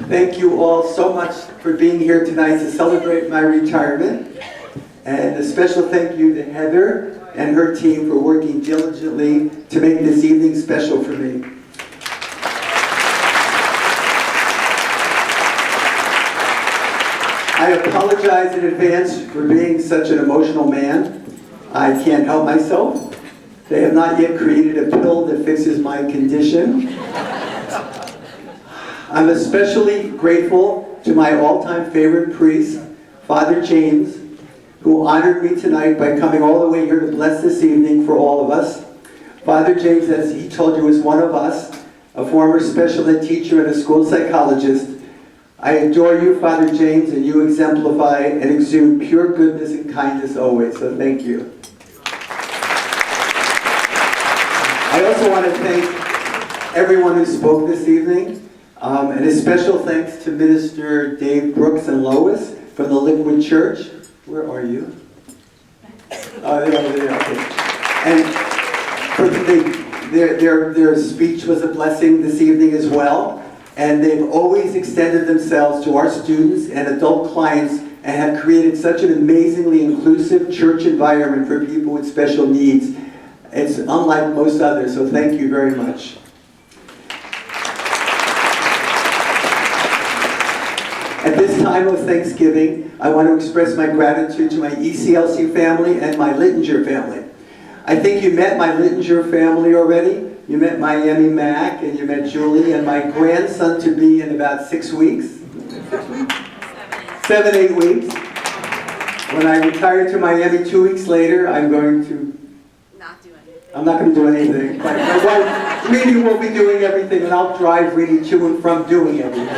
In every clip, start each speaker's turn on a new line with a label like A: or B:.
A: Thank you all so much for being here tonight to celebrate my retirement. And a special thank you to Heather and her team for working diligently to make this evening special for me. I apologize in advance for being such an emotional man. I can't help myself. They have not yet created a pill that fixes my condition. I'm especially grateful to my all-time favorite priest, Father James, who honored me tonight by coming all the way here to bless this evening for all of us. Father James, as he told you, is one of us, a former special ed teacher and a school psychologist. I adore you, Father James, and you exemplify and exude pure goodness and kindness always, so thank you. I also want to thank everyone who spoke this evening. And a special thanks to Minister Dave Brooks and Lois from the Liquid Church. Where are you? Oh, they're over there. Okay. And their speech was a blessing this evening as well. And they've always extended themselves to our students and adult clients and have created such an amazingly inclusive church environment for people with special needs. It's unlike most others, so thank you very much. At this time of Thanksgiving, I want to express my gratitude to my ECLC family and my Litinger family. I think you met my Litinger family already. You met Miami Mac, and you met Julie, and my grandson-to-be in about 6 weeks. 7, 8 weeks. When I retire to Miami 2 weeks later, I'm going to... I'm not going to do anything. But my wife, Rini, will be doing everything, and I'll drive Rini to and from doing everything.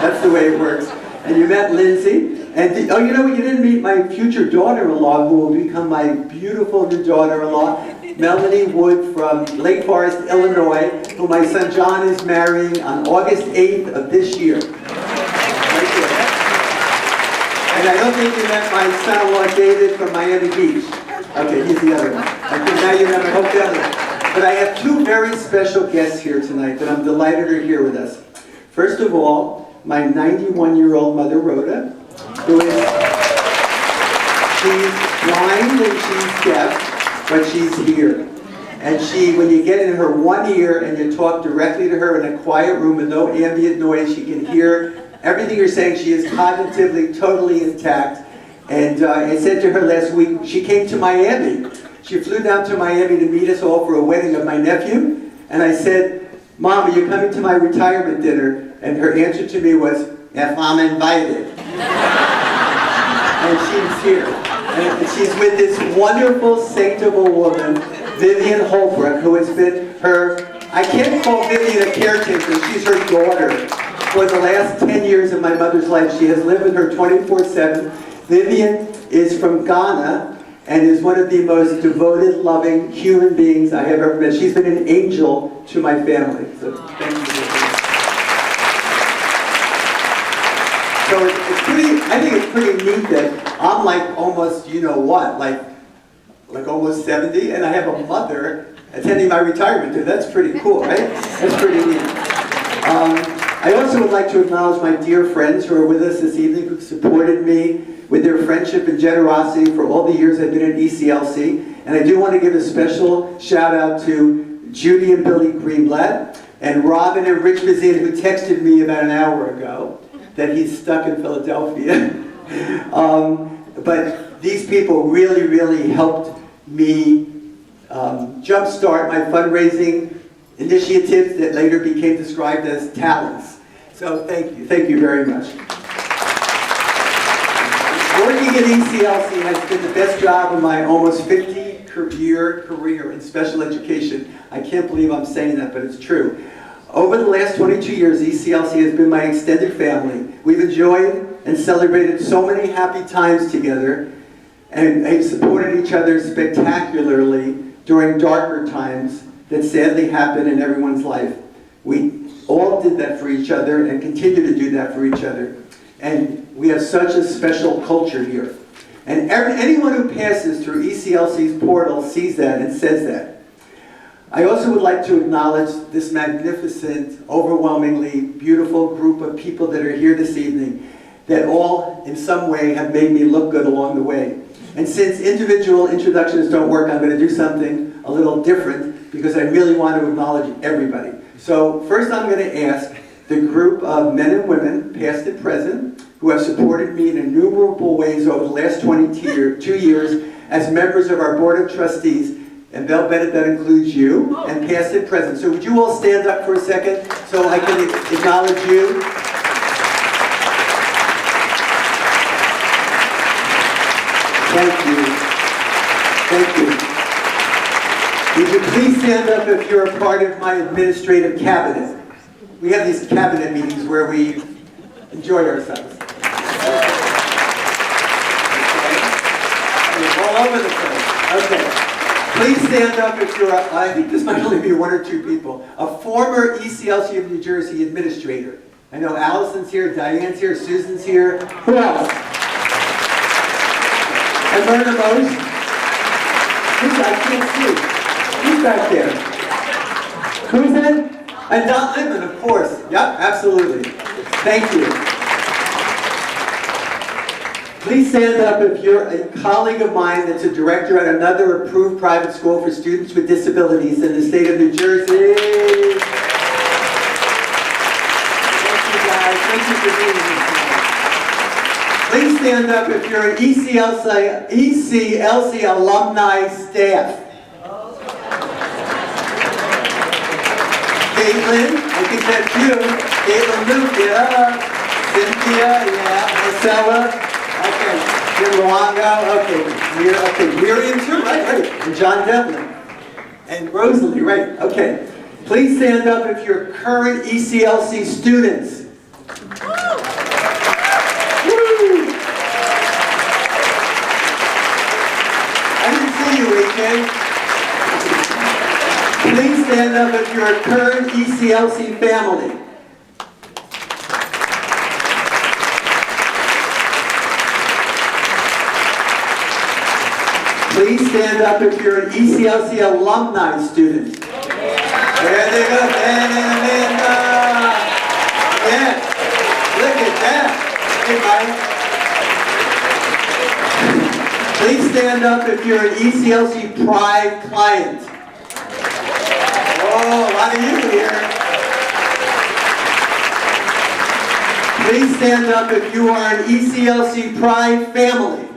A: That's the way it works. And you met Lindsay. And you know what? You didn't meet my future daughter-in-law, who will become my beautiful new daughter-in-law, Melanie Wood from Lake Forest, Illinois, who my son John is marrying on August 8th of this year. Right here. And I don't think you met my son-in-law David from Miami Beach. Okay, he's the other one. Okay, now you remember. Hope the other one. But I have two very special guests here tonight that I'm delighted are here with us. First of all, my 91-year-old mother, Rhoda, who is, she's blind and she's deaf, but she's here. And she, when you get in her one ear and you talk directly to her in a quiet room with no ambient noise, she can hear everything you're saying. She is cognitively totally intact. And I said to her last week, she came to Miami. She flew down to Miami to meet us all for a wedding of my nephew. And I said, Mom, are you coming to my retirement dinner? And her answer to me was, if I'm invited. And she's here. And she's with this wonderful saint of a woman, Vivian Holbrook, who has been her, I can't call Vivian a caretaker, she's her daughter. For the last 10 years of my mother's life, she has lived with her 24/7. Vivian is from Ghana and is one of the most devoted, loving human beings I have ever met. She's been an angel to my family. So thank you. So it's pretty, I think it's pretty neat that I'm like almost, you know what, like almost 70, and I have a mother attending my retirement dinner. That's pretty cool, right? That's pretty neat. I also would like to acknowledge my dear friends who are with us this evening, who supported me with their friendship and generosity for all the years I've been at ECLC. And I do want to give a special shout out to Judy and Billy Greenblatt, and Robin and Rich Bazin, who texted me about an hour ago that he's stuck in Philadelphia. But these people really, really helped me jumpstart my fundraising initiatives that later became described as talents. So thank you very much. Working at ECLC has been the best job of my almost 50-year career in special education. I can't believe I'm saying that, but it's true. Over the last 22 years, ECLC has been my extended family. We've enjoyed and celebrated so many happy times together, and have supported each other spectacularly during darker times that sadly happen in everyone's life. We all did that for each other and continue to do that for each other. And we have such a special culture here. And anyone who passes through ECLC's portal sees that and says that. I also would like to acknowledge this magnificent, overwhelmingly beautiful group of people that are here this evening, that all, in some way, have made me look good along the way. And since individual introductions don't work, I'm going to do something a little different, because I really want to acknowledge everybody. So first I'm going to ask the group of men and women, past and present, who have supported me in innumerable ways over the last 22 years as members of our Board of Trustees. And Belle Bennett, that includes you, and past and present. So would you all stand up for a second so I can acknowledge you? Thank you. Thank you. Would you please stand up if you're a part of my administrative cabinet? We have these cabinet meetings where we enjoy ourselves. All over the place. Okay. Please stand up if you're, I think this might only be one or two people, a former ECLC of New Jersey administrator. I know Allison's here, Diane's here, Susan's here. Who else? And Myrna Mose? I can't see. Who's back there? Who's that? And Don Lippman, of course. Yep, absolutely. Thank you. Please stand up if you're a colleague of mine that's a director at another approved private school for students with disabilities in the state of New Jersey. Thank you guys. Thank you for being here tonight. Please stand up if you're an ECLC alumni staff. Caitlin, I think that's you. Caitlin Luke, yeah. Cynthia, yeah. Marcella. Okay, Jim Luongo, okay, Miriam too, right, and John Devlin, and Rosalie, right, okay. Please stand up if you're current ECLC students. Woo! I didn't see you, AJ. Please stand up if you're a current ECLC family. Please stand up if you're an ECLC alumni student. There they go, Ben and Amanda. Yeah, look at that. Hey, Mike. Please stand up if you're an ECLC Pride client. Oh, a lot of you here. Please stand up if you are an ECLC Pride family.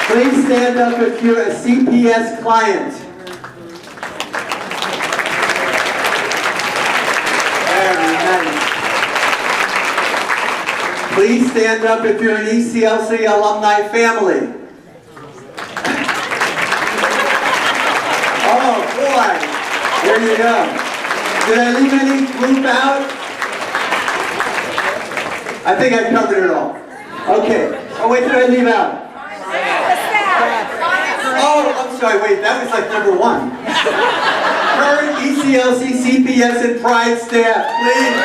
A: Please stand up if you're a CPS client. Very nice. Please stand up if you're an ECLC alumni family. Oh boy, there you go. Did I leave any group out? I think I covered it all. Okay. Oh wait, did I leave out? Oh, I'm sorry, wait, that was like number one. Current ECLC, CPS, and Pride staff, please.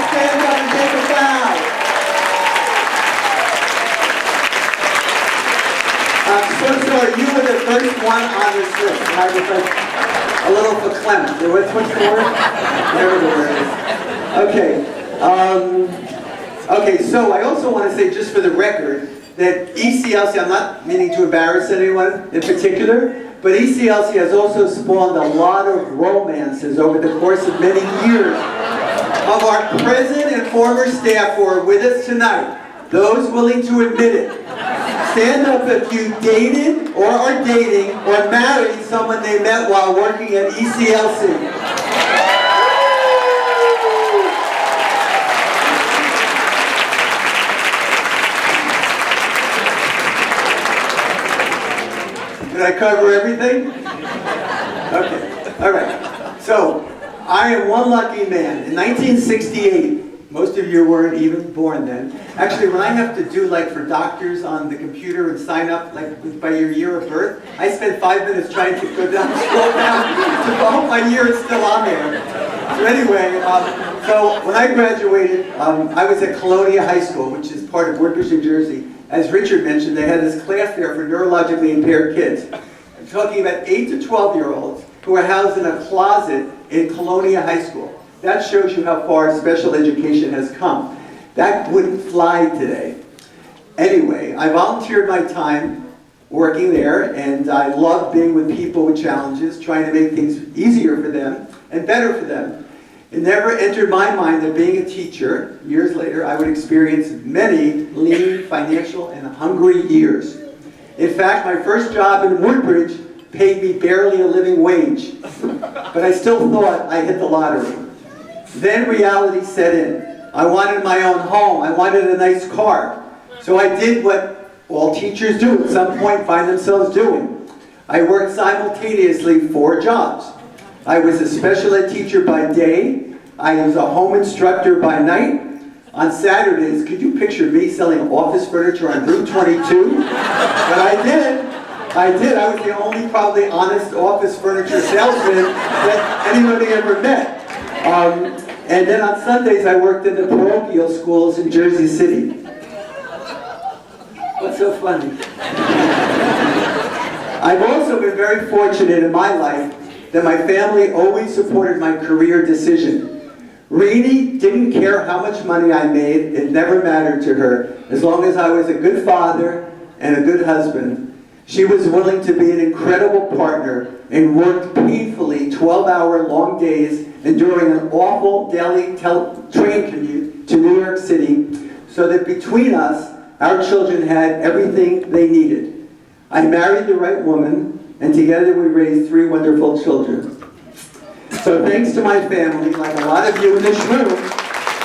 A: Stand up, and take a bow. I'm so sorry, you were the first one on this list. And I was like a little verklempt. What's the word? Whatever the word is. Okay. Okay, so I also want to say, just for the record, that ECLC, I'm not meaning to embarrass anyone in particular, but ECLC has also spawned a lot of romances over the course of many years of our present and former staff who are with us tonight, those willing to admit it. Stand up if you dated or are dating or married someone they met while working at ECLC. Did I cover everything? Okay, all right. So, I am one lucky man. In 1968, most of you weren't even born then. Actually, when I have to do, like, for doctors on the computer and sign up, like, by your year of birth, I spend 5 minutes trying to go down, scroll down, to hope my year is still on there. So anyway, So when I graduated, I was at Colonia High School, which is part of Woodbridge, New Jersey. As Richard mentioned, they had this class there for neurologically impaired kids. I'm talking about 8 to 12-year-olds who are housed in a closet in Colonia High School. That shows you how far special education has come. That wouldn't fly today. Anyway, I volunteered my time working there, and I loved being with people with challenges, trying to make things easier for them and better for them. It never entered my mind that being a teacher, years later, I would experience many lean, financial, and hungry years. In fact, my first job in Woodbridge paid me barely a living wage, but I still thought I hit the lottery. Then reality set in. I wanted my own home. I wanted a nice car. So I did what all teachers do at some point find themselves doing. I worked simultaneously 4 jobs. I was a special ed teacher by day. I was a home instructor by night. On Saturdays, could you picture me selling office furniture on Route 22? But I did. I was the only probably honest office furniture salesman that anybody ever met. And then on Sundays, I worked in the parochial schools in Jersey City. What's so funny? I've also been very fortunate in my life that my family always supported my career decision. Rini didn't care how much money I made. It never mattered to her. As long as I was a good father and a good husband, she was willing to be an incredible partner and worked painfully 12-hour long days, enduring an awful daily train commute to New York City, so that between us, our children had everything they needed. I married the right woman, and together we raised 3 wonderful children. So thanks to my family, like a lot of you in this room,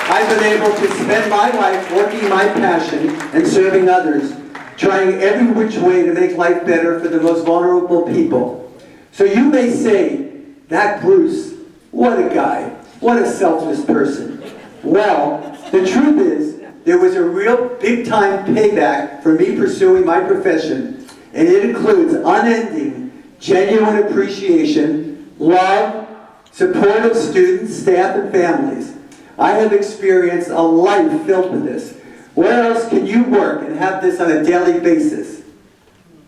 A: I've been able to spend my life working my passion and serving others, trying every which way to make life better for the most vulnerable people. So you may say, that Bruce, what a guy, what a selfless person. Well, the truth is, there was a real big-time payback for me pursuing my profession, and it includes unending, genuine appreciation, love, support of students, staff, and families. I have experienced a life filled with this. Where else can you work and have this on a daily basis?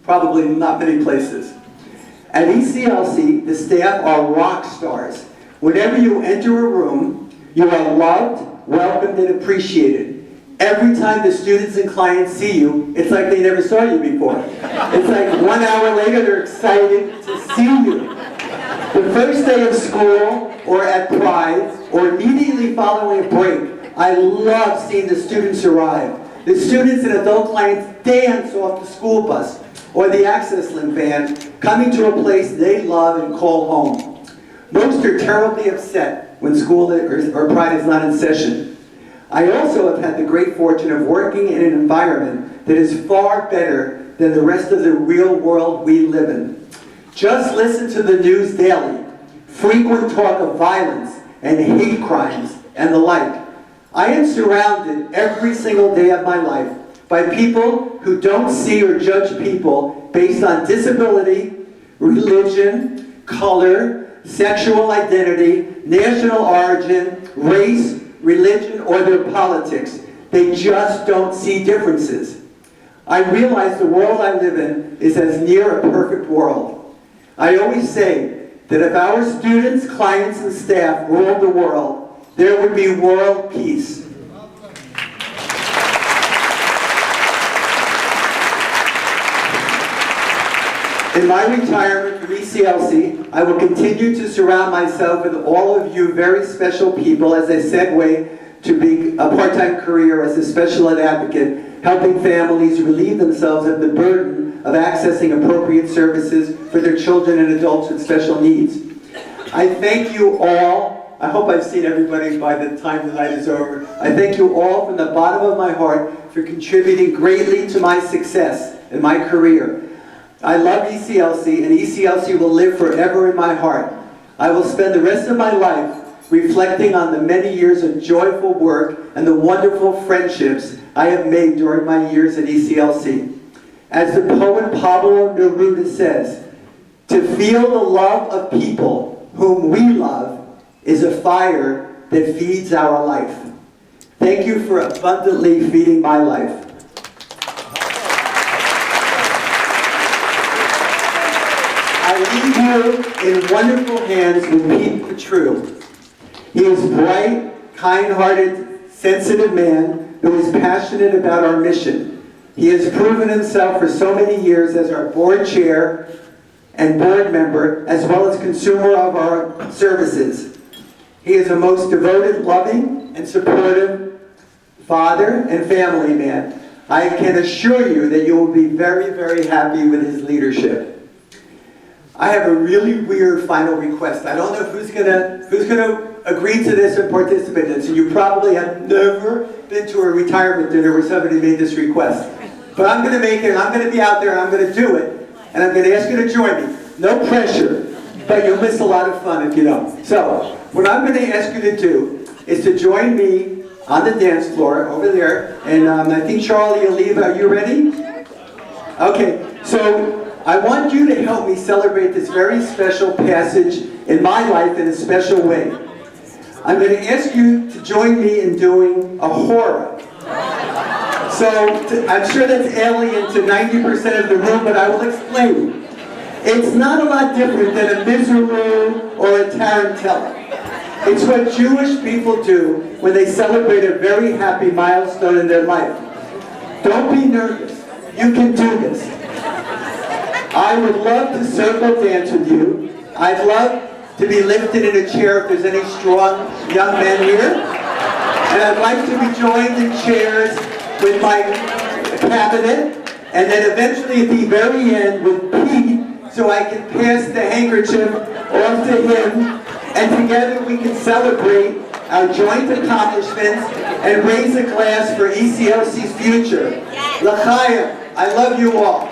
A: Probably not many places. At ECLC, the staff are rock stars. Whenever you enter a room, you are loved, welcomed, and appreciated. Every time the students and clients see you, it's like they never saw you before. It's like 1 hour later, they're excited to see you. The first day of school, or at Pride, or immediately following a break, I love seeing the students arrive. The students and adult clients dance off the school bus, or the Access Link van, coming to a place they love and call home. Most are terribly upset when school or Pride is not in session. I also have had the great fortune of working in an environment that is far better than the rest of the real world we live in. Just listen to the news daily. Frequent talk of violence and hate crimes and the like. I am surrounded every single day of my life by people who don't see or judge people based on disability, religion, color, sexual identity, national origin, race, religion, or their politics. They just don't see differences. I realize the world I live in is as near a perfect world. I always say that if our students, clients, and staff ruled the world, there would be world peace. In my retirement from ECLC, I will continue to surround myself with all of you very special people as I segue to be a part-time career as a special ed advocate, helping families relieve themselves of the burden of accessing appropriate services for their children and adults with special needs. I thank you all. I hope I've seen everybody by the time the night is over. I thank you all from the bottom of my heart for contributing greatly to my success in my career. I love ECLC, and ECLC will live forever in my heart. I will spend the rest of my life reflecting on the many years of joyful work and the wonderful friendships I have made during my years at ECLC. As the poet Pablo Neruda says, to feel the love of people whom we love is a fire that feeds our life. Thank you for abundantly feeding my life. I leave you in wonderful hands with Pete Petru. He is a bright, kind-hearted, sensitive man who is passionate about our mission. He has proven himself for so many years as our board chair and board member, as well as consumer of our services. He is a most devoted, loving, and supportive father and family man. I can assure you that you will be very, very happy with his leadership. I have a really weird final request. I don't know who's gonna agree to this and participate in this. And you probably have never been to a retirement dinner where somebody made this request. But I'm gonna make it, and I'm gonna be out there, and I'm gonna do it. And I'm gonna ask you to join me. No pressure, but you'll miss a lot of fun if you don't. So, what I'm gonna ask you to do is to join me on the dance floor over there. And I think Charlie will leave. Are you ready? Okay, so I want you to help me celebrate this very special passage in my life in a special way. I'm going to ask you to join me in doing a horror. So I'm sure that's alien to 90% of the room, but I will explain. It's not a lot different than a miserable or a tarantella. It's what Jewish people do when they celebrate a very happy milestone in their life. Don't be nervous. You can do this. I would love to circle dance with you. I'd love to be lifted in a chair if there's any strong young men here. And I'd like to be joined in chairs with my cabinet. And then eventually at the very end with Pete, so I can pass the handkerchief off to him. And together we can celebrate our joint accomplishments and raise a glass for ECLC's future. L'chaim, I love you all.